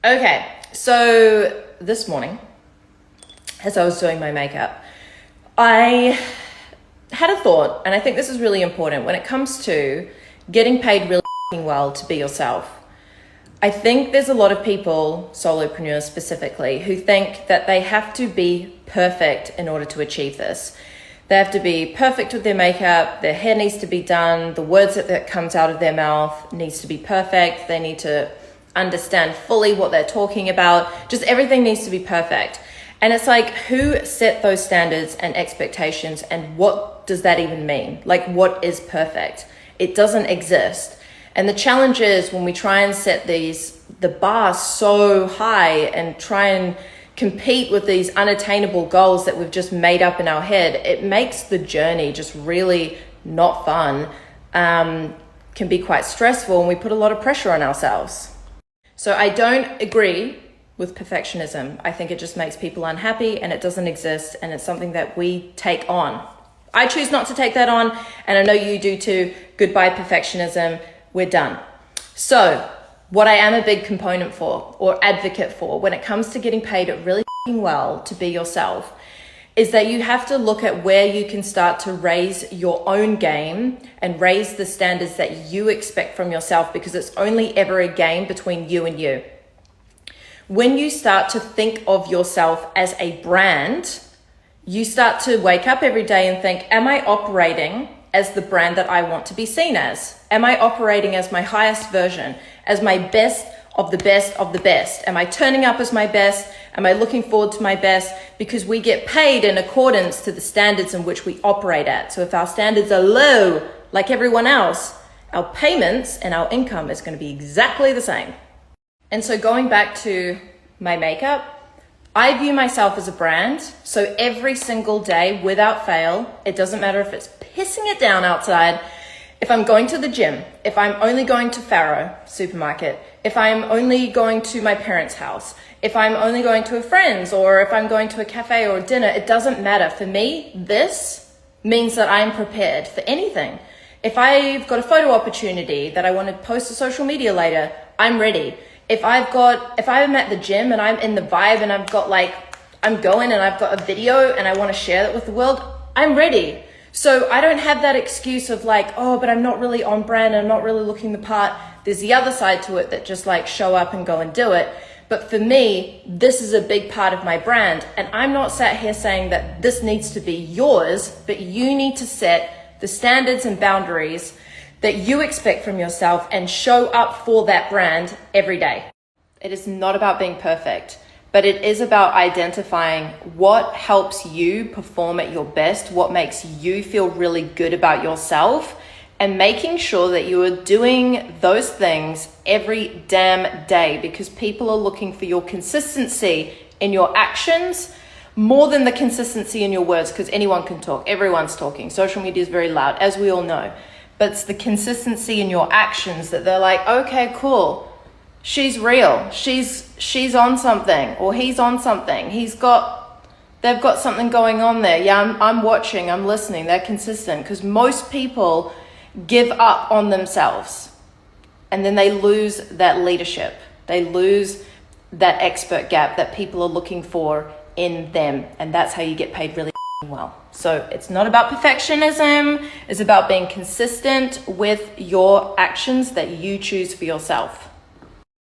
Okay, so this morning, as I was doing my makeup, I had a thought, and I think this is really important when it comes to getting paid really well to be yourself. I think there's a lot of people, solopreneurs specifically, who think that they have to be perfect in order to achieve this. They have to be perfect with their makeup, their hair needs to be done, the words that comes out of their mouth needs to be perfect, they need to understand fully what they're talking about, just everything needs to be perfect. And it's like, who set those standards and expectations, and what does that even mean? Like, what is perfect? It doesn't exist. And the challenge is when we try and set the bar so high and try and compete with these unattainable goals that we've just made up in our head, it makes the journey just really not fun, can be quite stressful, and we put a lot of pressure on ourselves. So I don't agree with perfectionism. I think it just makes people unhappy, and it doesn't exist, and it's something that we take on. I choose not to take that on, and I know you do too. Goodbye perfectionism, we're done. So what I am a big component for, or advocate for, when it comes to getting paid really well to be yourself, is that you have to look at where you can start to raise your own game and raise the standards that you expect from yourself, because it's only ever a game between you and you. When you start to think of yourself as a brand, you start to wake up every day and think, am I operating as the brand that I want to be seen as? Am I operating as my highest version, as my best of the best of the best? Am I turning up as my best? Am I looking forward to my best? Because we get paid in accordance to the standards in which we operate at. So if our standards are low, like everyone else, our payments and our income is going to be exactly the same. And so going back to my makeup, I view myself as a brand. So every single day, without fail, it doesn't matter if it's pissing it down outside, if I'm going to the gym, if I'm only going to Faro supermarket, if I'm only going to my parents' house, if I'm only going to a friend's, or if I'm going to a cafe or a dinner, it doesn't matter. For me, this means that I'm prepared for anything. If I've got a photo opportunity that I want to post to social media later, I'm ready. If I'm at the gym and I'm in the vibe and I'm going and I've got a video and I want to share that with the world, I'm ready. So I don't have that excuse of like, oh, but I'm not really on brand and I'm not really looking the part. There's the other side to it that just like show up and go and do it. But for me, this is a big part of my brand. And I'm not sat here saying that this needs to be yours, but you need to set the standards and boundaries that you expect from yourself and show up for that brand every day. It is not about being perfect, but it is about identifying what helps you perform at your best, what makes you feel really good about yourself, and making sure that you are doing those things every damn day, because people are looking for your consistency in your actions more than the consistency in your words, because anyone can talk, everyone's talking. Social media is very loud, as we all know. But it's the consistency in your actions that they're like, okay, cool. She's real. She's on something, or he's on something. They've got something going on there. Yeah, I'm watching, I'm listening. They're consistent, because most people give up on themselves, and then they lose that leadership. They lose that expert gap that people are looking for in them. And that's how you get paid really well. So it's not about perfectionism. It's about being consistent with your actions that you choose for yourself.